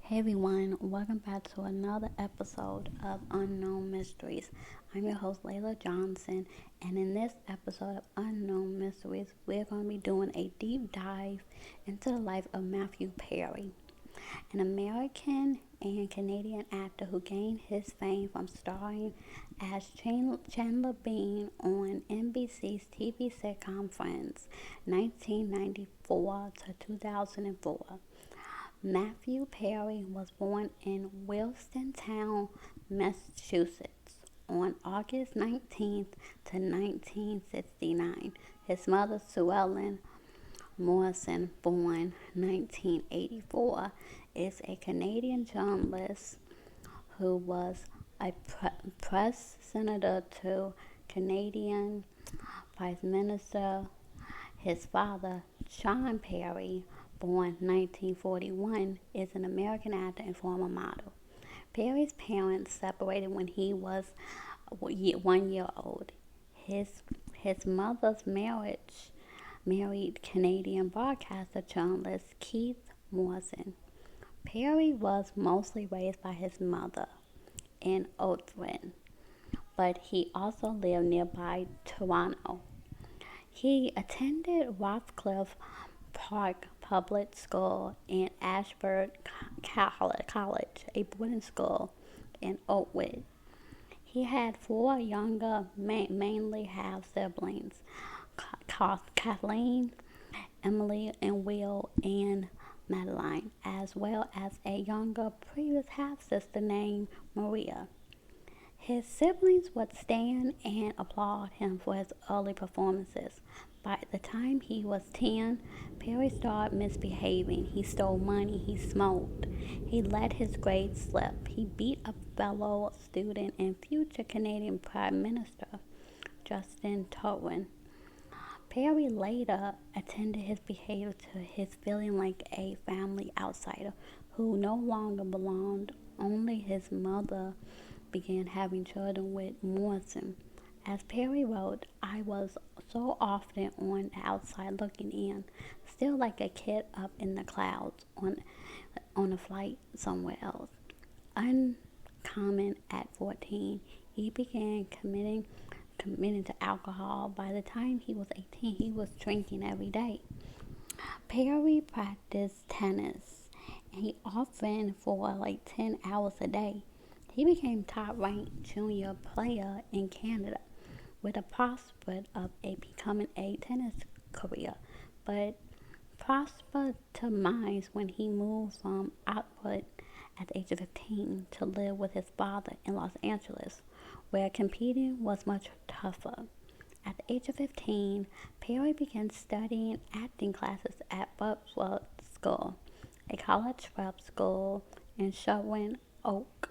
Hey everyone, welcome back to another episode of Unknown Mysteries. I'm your host Layla Johnson, and in this episode of Unknown Mysteries, we're going to be doing a deep dive into the life of Matthew Perry, an American and Canadian actor who gained his fame from starring as Chandler Bing on NBC's TV sitcom Friends, 1994 to 2004. Matthew Perry was born in Wilsontown, Massachusetts on August 19th to 1969. His mother, Sue Ellen Morrison, born 1984, is a Canadian journalist who was a press senator to Canadian Vice Minister. His father, Sean Perry, born 1941, is an American actor and former model. Perry's parents separated when he was 1 year old. His mother's married Canadian broadcaster journalist Keith Morrison. Perry was mostly raised by his mother in Ottawa, but he also lived nearby Toronto. He attended Rothcliffe Park Public School and Ashford College, a boarding school in Oakwood. He had four younger, mainly half siblings, Kathleen, Emily, and Will, and Madeline, as well as a younger previous half-sister named Maria. His siblings would stand and applaud him for his early performances. By the time he was 10, Perry started misbehaving. He stole money, he smoked, he let his grades slip, he beat a fellow student and future Canadian Prime Minister, Justin Trudeau. Perry later attended his behavior to his feeling like a family outsider who no longer belonged. Only his mother began having children with Morrison. As Perry wrote, I was so often on the outside looking in, still like a kid up in the clouds on a flight somewhere else. Uncommon at 14, he began committing to alcohol. By the time he was 18, he was drinking every day. Perry practiced tennis, and he often for like 10 hours a day. He became top-ranked junior player in Canada with a prospect of becoming a tennis career, but prospered demise when he moved from Oakwood at the age of 15 to live with his father in Los Angeles, where competing was much tougher. At the age of 15, Perry began studying acting classes at Buffalo School, a college prep school in Sherwood Oak,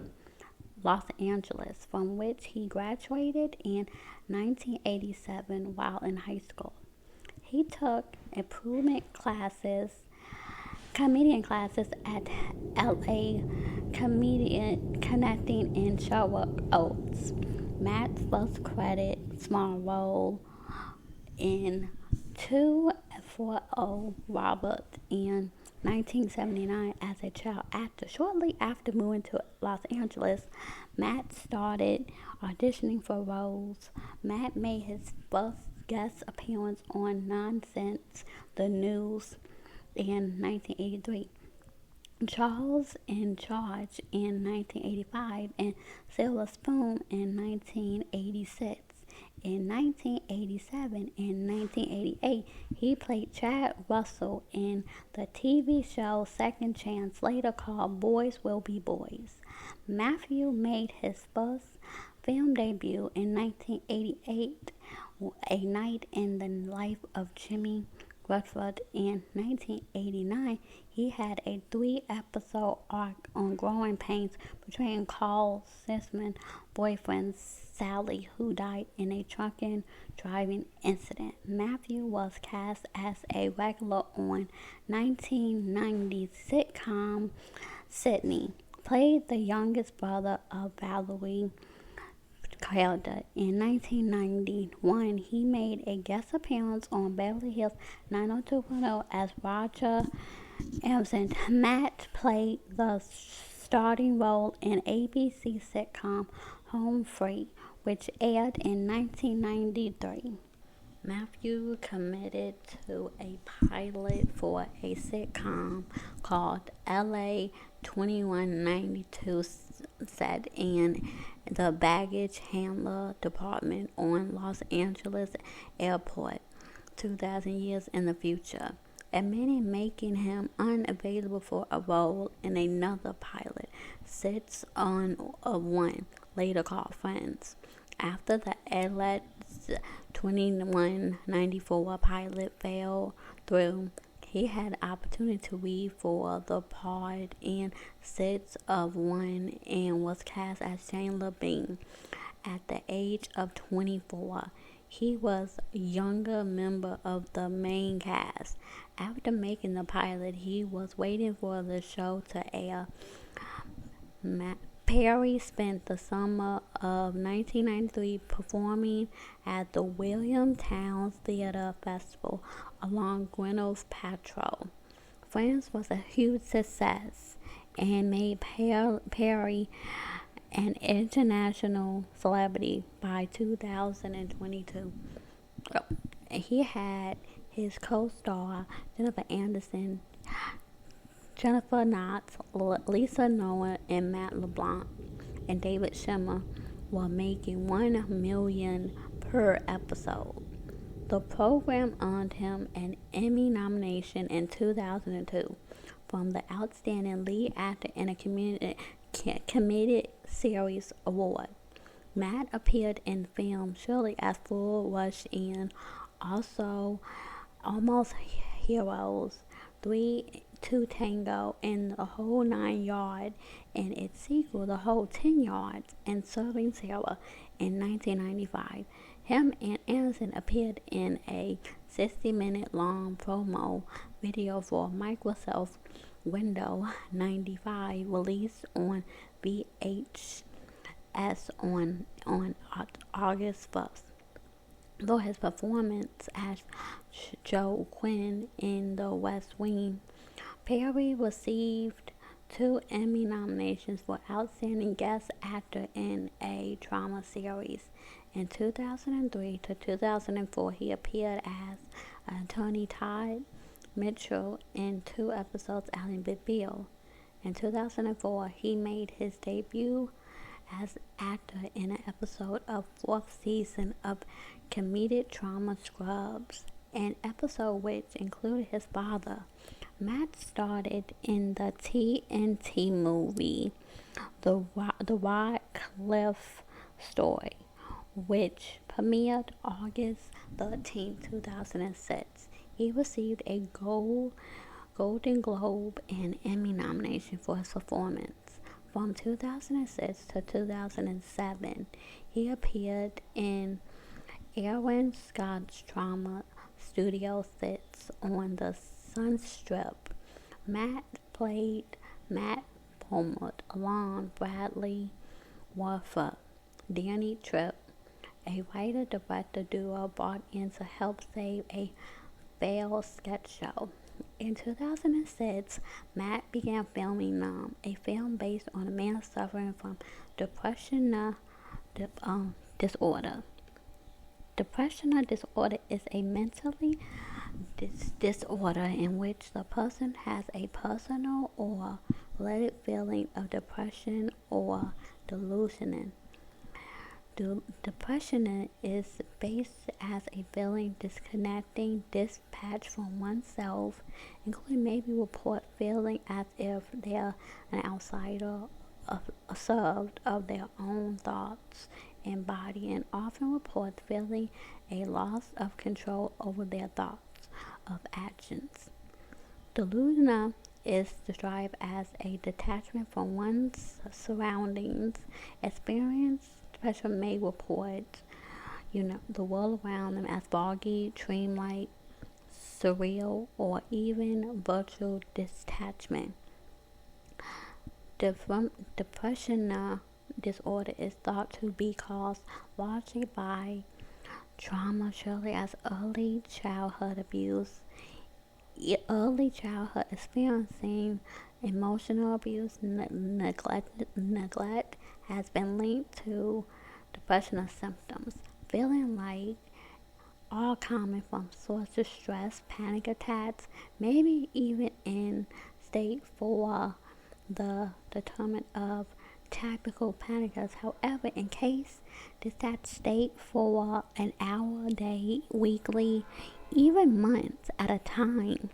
Los Angeles, from which he graduated in 1987 while in high school. He took comedian classes at LA Connecting in Sherwood Oaks. Matt's first credit small role in 240 Robert in 1979 as a child actor. Shortly after moving to Los Angeles, Matt started auditioning for roles. Matt made his first guest appearance on Nonsense the News in 1983, Charles in Charge in 1985, and Silver Spoon in 1986. In 1987 and 1988, he played Chad Russell in the TV show Second Chance, later called Boys Will Be Boys. Matthew made his first film debut in 1988, A Night in the Life of Jimmy Rutherford. In 1989, he had a 3-episode arc on Growing Pains portraying Carl Sisman's boyfriend Sally, who died in a drunken driving incident. Matthew was cast as a regular on 1990s sitcom Sydney, played the youngest brother of Valerie character. In 1991, he made a guest appearance on Beverly Hills 90210 as Roger Absent, Matt played the starting role in ABC sitcom Home Free, which aired in 1993. Matthew committed to a pilot for a sitcom called LA 2192 set in the baggage handler department on Los Angeles Airport 2,000 years in the future, admitting making him unavailable for a role in another pilot, Sits on a One, later called Friends. After the LA 2194 pilot fell through, he had the opportunity to read for the part in Six of One and was cast as Chandler Bing. At the age of 24, he was a younger member of the main cast. After making the pilot, he was waiting for the show to air. Perry spent the summer of 1993 performing at the William Towns Theater Festival along Gwyneth Paltrow. Friends was a huge success and made Perry an international celebrity by 2022. He had his co-star Jennifer Anderson, Jennifer Knotts, Lisa Noah, and Matt LeBlanc and David Schwimmer were making $1 million per episode. The program earned him an Emmy nomination in 2002 from the Outstanding Lead Actor in a Comedic Series Award. Matt appeared in film shortly as Full Rush in also Almost Heroes, 3 to Tango, and The Whole 9 Yard, and its sequel, The Whole 10 Yards, and Serving Sarah in 1995. Him and Anderson appeared in a 60-minute long promo video for Microsoft Windows 95 released on VHS on August 1st. Though his performance as Joe Quinn in The West Wing, Perry received 2 Emmy nominations for Outstanding Guest Actor in a Drama Series. In 2003 to 2004, he appeared as Attorney Todd Mitchell in 2 episodes of Ally McBeal. In 2004, he made his debut as actor in an episode of 4th season of comedic drama Scrubs, an episode which included his father. Matt starred in the TNT movie The Wycliffe Story, which premiered August 13, 2006. He received a Golden Globe and Emmy nomination for his performance. From 2006 to 2007, he appeared in Aaron Scott's drama Studio Sits on the Sunstrip. Matt played Matt Beaumont along Bradley Warford. Danny Tripp, a writer-director duo brought in to help save a failed sketch show. In 2006, Matt began filming Numb, a film based on a man suffering from depression disorder. Depression disorder is a mentally disorder in which the person has a personal or related feeling of depression or delusion. Depression is based as a feeling disconnecting, dispatched from oneself, including maybe report feeling as if they're an outsider, served of their own thoughts and body, and often report feeling a loss of control over their thoughts of actions. Delusion is described as a detachment from one's surroundings. Experience Depression may report, the world around them as foggy, dreamlike, surreal, or even virtual detachment. Depression disorder is thought to be caused largely by trauma, surely as early childhood abuse, early childhood experiencing emotional abuse, neglect has been linked to depression symptoms, feeling like all coming from sources of stress, panic attacks, maybe even in state for the determinant of typical panic attacks. However, in case that state for an hour, day, weekly, even months at a time.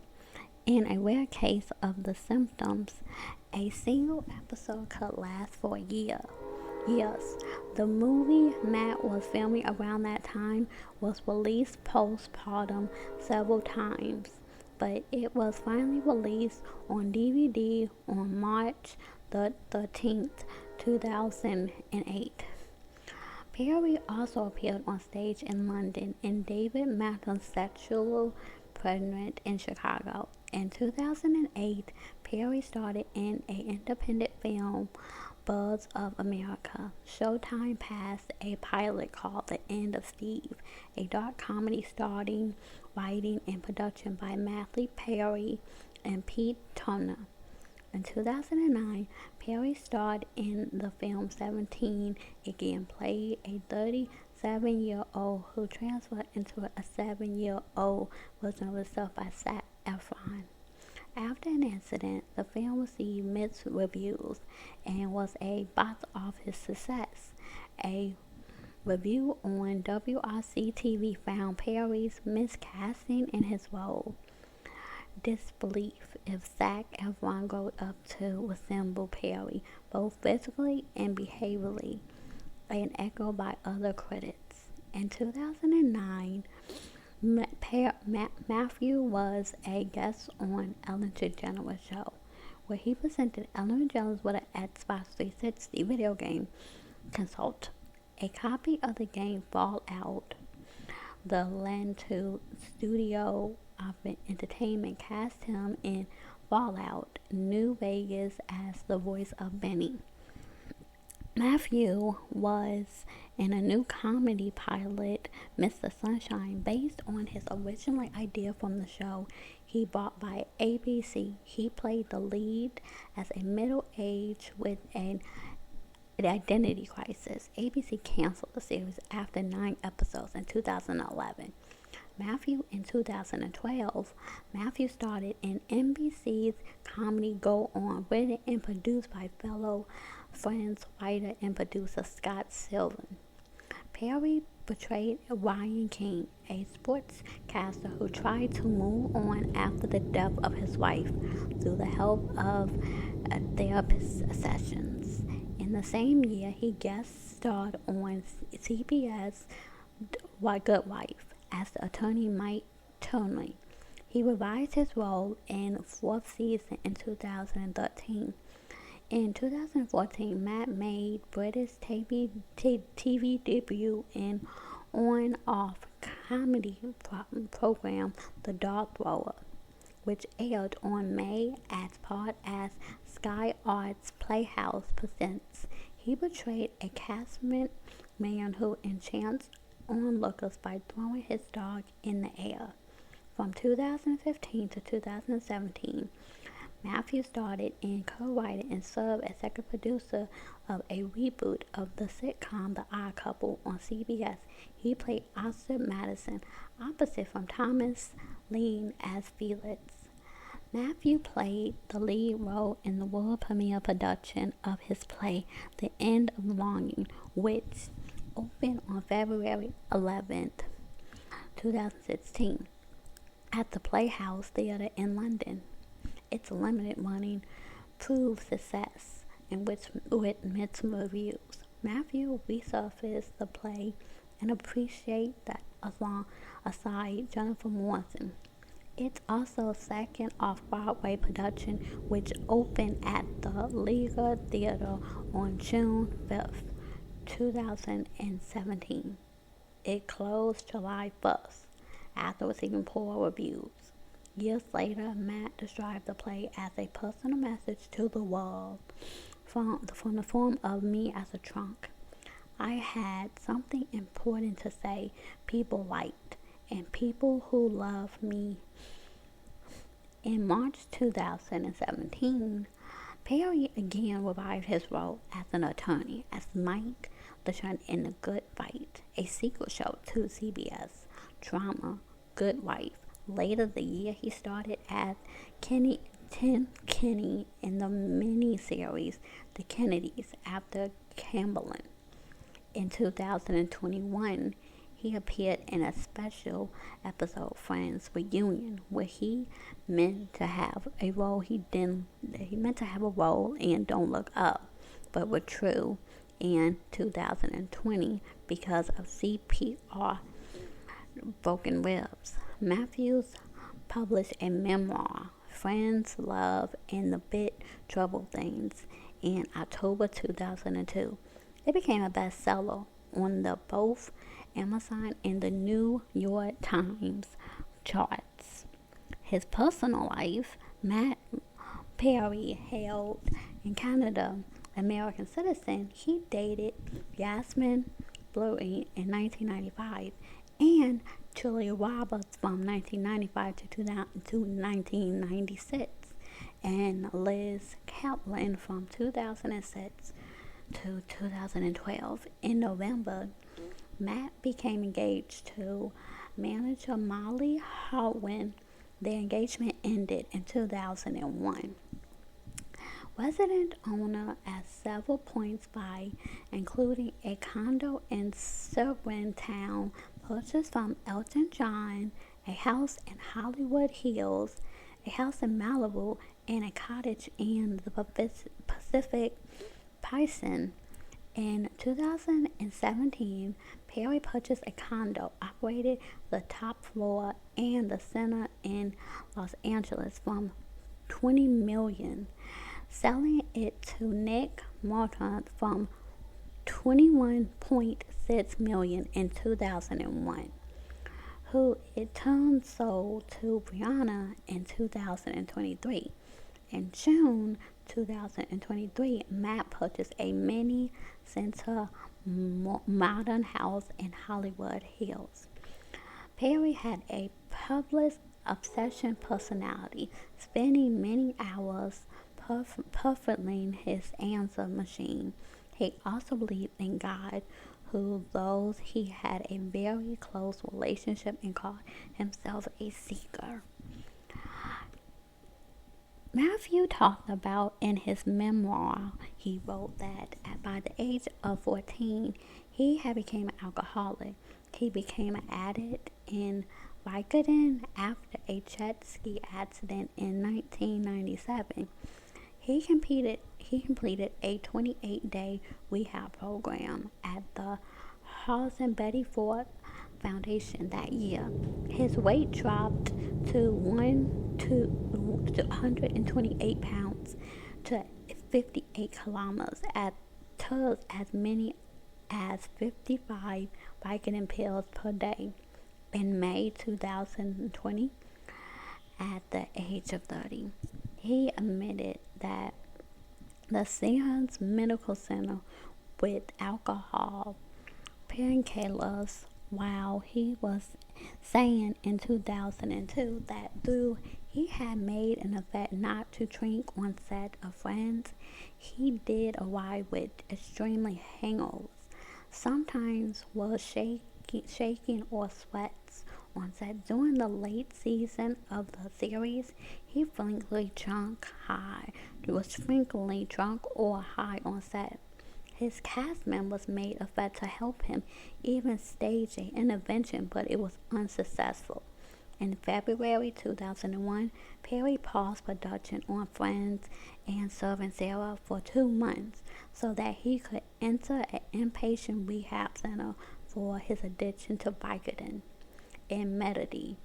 In a rare case of the symptoms, a single episode could last for a year. Yes, the movie Matt was filming around that time was released postpartum several times, but it was finally released on DVD on March the 13th, 2008. Perry also appeared on stage in London in David Matthews' Sexual Pregnant in Chicago. In 2008, Perry starred in an independent film, Buzz of America. Showtime passed a pilot called The End of Steve, a dark comedy starring, writing, and production by Matthew Perry and Pete Turner. In 2009, Perry starred in the film 17, again played a 37-year-old who transferred into a 7-year-old version of himself by Zac Efron. After an incident, the film received mixed reviews and was a box office success. A review on WRC TV found Perry's miscasting in his role disbelief if Zac Efron grew up to resemble Perry, both physically and behaviorally, an echo by other critics. In 2009, Matthew was a guest on Ellen DeGeneres' show, where he presented Ellen DeGeneres with an Xbox 360 video game console. A copy of the game Fallout, the Lantern Studio of Entertainment cast him in Fallout New Vegas as the voice of Benny. Matthew was in a new comedy pilot, Mr. Sunshine, based on his original idea from the show he bought by ABC. He played the lead as a middle-aged with an identity crisis. ABC canceled the series after 9 episodes in 2011. In 2012, Matthew started in NBC's comedy Go On, written and produced by fellow Friends writer and producer Scott Sylvan. Perry portrayed Ryan King, a sportscaster who tried to move on after the death of his wife through the help of therapist sessions. In the same year, he guest starred on CBS Good Wife as the attorney Mike Turnley. He revised his role in fourth season in 2013. In 2014, Matt made British TV debut in on-off comedy program The Dog Thrower, which aired on May as part as Sky Arts Playhouse Presents. He portrayed a casement man who enchants onlookers by throwing his dog in the air. From 2015 to 2017, Matthew started in co-writing and served as executive producer of a reboot of the sitcom The Odd Couple on CBS. He played Oscar Madison, opposite from Thomas Lean as Felix. Matthew played the lead role in the world premiere production of his play, The End of Longing, which opened on February 11th, 2016, at the Playhouse Theatre in London. Its limited running proved success, in which with mixed reviews. Matthew resurfaced the play and appreciate that alongside Jennifer Morrison. It's also second off-Broadway production, which opened at the Liga Theatre on June 5th, 2017. It closed July 1st after receiving poor reviews. Years later, Matt described the play as a personal message to the world from the form of me as a trunk. I had something important to say people liked, and people who love me In March 2017, Perry again revived his role as an attorney as Mike the in The Good Fight, a sequel show to CBS drama Good Wife. Later the year, he started as Tim Kenny in the miniseries The Kennedys after Chamberlain. In 2021, he appeared in a special episode Friends Reunion where he meant to have a role in Don't Look Up, but withdrew in 2020 because of CPR broken ribs. Matthews published a memoir, Friends, Love, and the Bit Trouble Things, in October 2002. It became a bestseller on the both Amazon and the New York Times charts. His personal life, Matt Perry hailed in Canada, American citizen. He dated Yasmin Bluey in 1995 and Julia Roberts from 1995 to 1996, and Liz Kaplan from 2006 to 2012. In November, Matt became engaged to manager Molly Howin. Their engagement ended in 2001. Resident owner at several points by, including a condo in Serpentine, purchased from Elton John, a house in Hollywood Hills, a house in Malibu, and a cottage in the Pacific Payson. In 2017, Perry purchased a condo, operated the top floor and the center in Los Angeles from $20 million, selling it to Nick Martin from $21.6 million in 2001, who it turned sold to Brianna in 2023. In June 2023, Matt purchased a mini center modern house in Hollywood Hills. Perry had a public obsession personality, spending many hours perfecting his answer machine. He also believed in God, who those he had a very close relationship and called himself a seeker. Matthew talked about in his memoir, he wrote that by the age of 14, he had become an alcoholic. He became an addict in Vicodin after a jet ski accident in 1997. He completed a 28-day rehab program at the Harrison Betty Ford Foundation that year. His weight dropped to 128 pounds to 58 kilometers, took as many as 55 Vicodin pills per day. In May 2020, at the age of 30, he admitted that the Seahawks Medical Center with alcohol painkillers, while he was saying in 2002 that though he had made an effort not to drink on set of Friends, he did arrive with extremely hangovers, sometimes was shaking or sweats on set. During the late season of the series, he was frequently drunk or high on set. His cast members made effort to help him, even staged an intervention, but it was unsuccessful. In February 2001, Perry paused production on Friends and Serving Sarah for 2 months so that he could enter an inpatient rehab center for his addiction to Vicodin and Metadine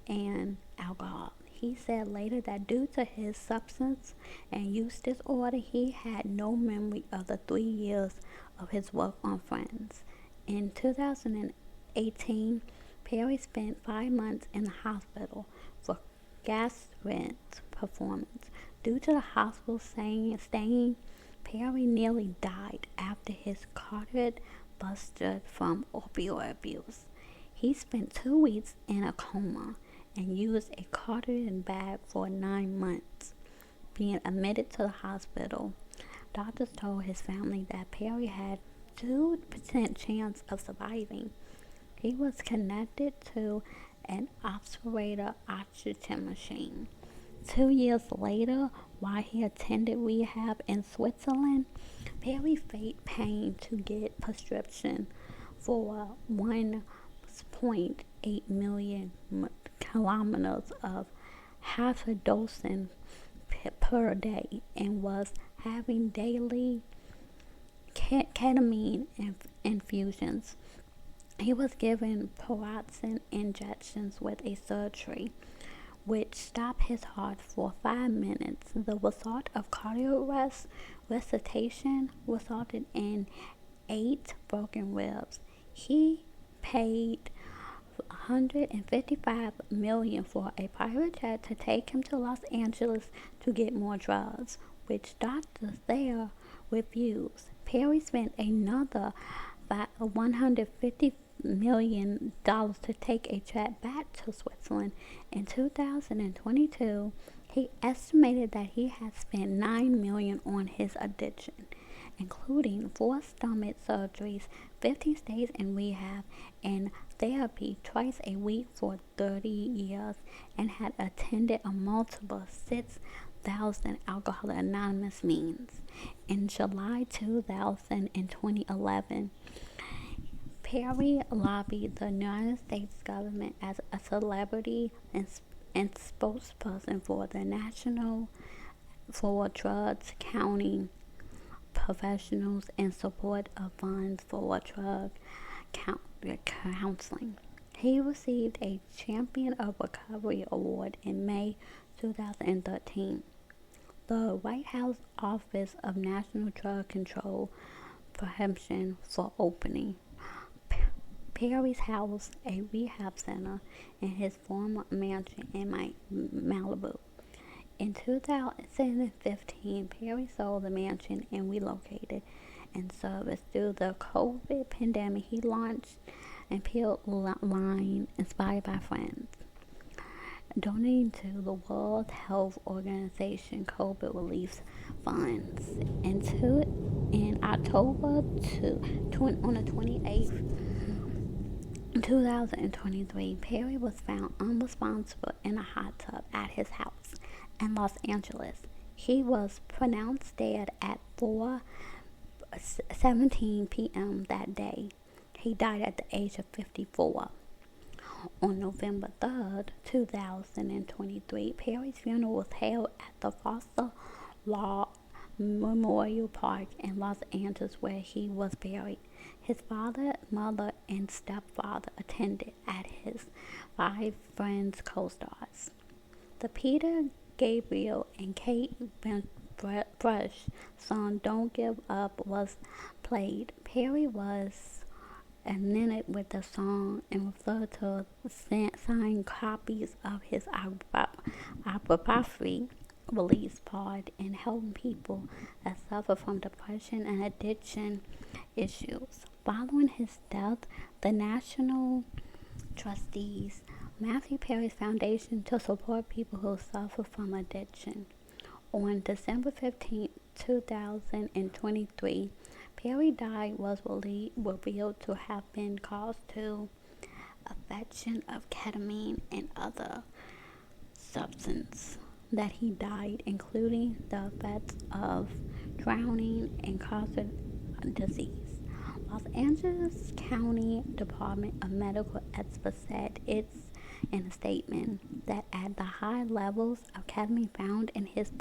and alcohol. He said later that due to his substance and use disorder, he had no memory of the 3 years of his work on Friends. In 2018, Perry spent 5 months in the hospital for gastric performance. Due to the hospital staying, Perry nearly died after his cardiac busted from opioid abuse. He spent 2 weeks in a coma and used a carton bag for 9 months. Being admitted to the hospital, doctors told his family that Perry had 2% chance of surviving. He was connected to an operator oxygen machine. 2 years later, while he attended rehab in Switzerland, Perry faked pain to get prescription for 1.8 million kilometers of half a dozen per day and was having daily ketamine infusions. He was given paroxetine injections with a surgery, which stopped his heart for 5 minutes. The result of cardiac resuscitation resulted in 8 broken ribs. He paid $155 million for a private jet to take him to Los Angeles to get more drugs, which doctors there refused. Perry spent another $150 million to take a jet back to Switzerland. In 2022, he estimated that he had spent $9 million on his addiction, including 4 stomach surgeries, 15 stays in rehab, and therapy twice a week for 30 years, and had attended a multiple 6,000 Alcoholics Anonymous meetings. In July 2000 and 2011, Perry lobbied the United States government as a celebrity and spokesperson for the National for Drugs County Professionals in support of funds for drug counseling. He received a Champion of Recovery Award in May 2013. The White House Office of National Drug Control Prevention for opening Perry's house, a rehab center, in his former mansion in Malibu. In 2015, Perry sold the mansion and relocated in service. Through the COVID pandemic, he launched an appeal line inspired by friends, donating to the World Health Organization COVID relief funds. In October on the 28th, 2023, Perry was found unresponsible in a hot tub at his house in Los Angeles. He was pronounced dead at 4:17 p.m. that day. He died at the age of 54. On November 3rd, 2023, Perry's funeral was held at the Foster Law Memorial Park in Los Angeles, where he was buried. His father, mother, and stepfather attended, as his 5 friends co-stars. The Peter Gabriel and Kate Bush song "Don't Give Up" was played. Perry was enamored with the song and referred to signed copies of his autobiography release part in helping people that suffer from depression and addiction issues. Following his death, the National Trustees Matthew Perry's Foundation to support people who suffer from addiction. On December 15, 2023, Perry's death was revealed to have been caused to affection of ketamine and other substances that he died, including the effects of drowning and cardiac disease. Los Angeles County Department of Medical Experts said in a statement that at the high levels of ketamine found in his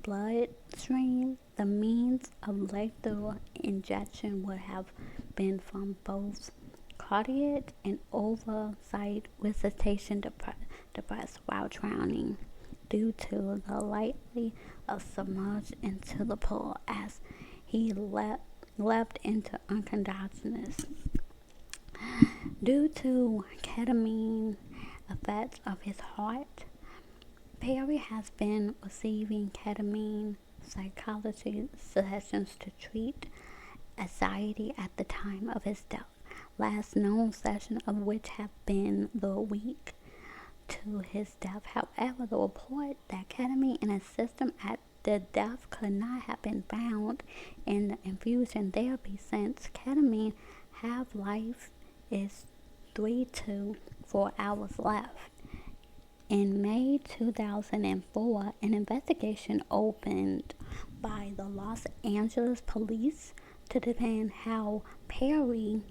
bloodstream, the means of lethal injection would have been from both cardiac and oversight resuscitation device while drowning, due to the likely submerged into the pool as he leapt into unconsciousness. Due to ketamine effects of his heart, Perry has been receiving ketamine psychology sessions to treat anxiety at the time of his death, last known session of which have been the week to his death. However, the report that ketamine in his system at the death could not have been found in the infusion therapy, since ketamine half-life is 3 to 4 hours left. In May 2004, an investigation opened by the Los Angeles police to determine how Perry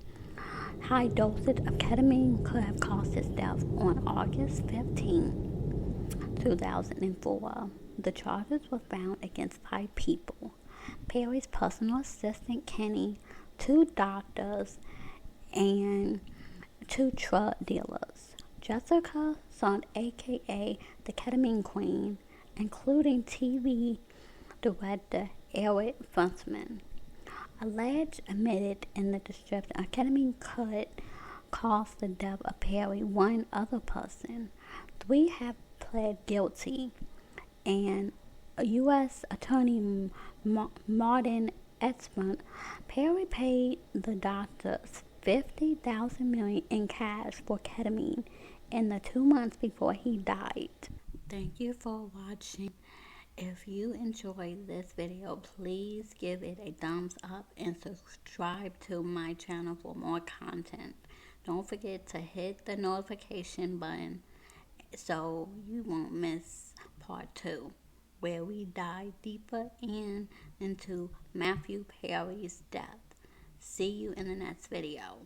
high dosage of ketamine could have caused his death. On August 15, 2004, the charges were found against 5 people: Perry's personal assistant Kenny, 2 doctors, and 2 drug dealers. Jessica Sund, aka the Ketamine Queen, including TV director Eric Funsman, admitted in the description of ketamine could cause the death of Perry. 1 other person. 3 have pled guilty, and U.S. Attorney Martin Etzman Perry paid the doctors $50,000 in cash for ketamine in the 2 months before he died. Thank you for watching. If you enjoyed this video, please give it a thumbs up and subscribe to my channel for more content. Don't forget to hit the notification button so you won't miss part 2, where we dive deeper into Matthew Perry's death. See you in the next video.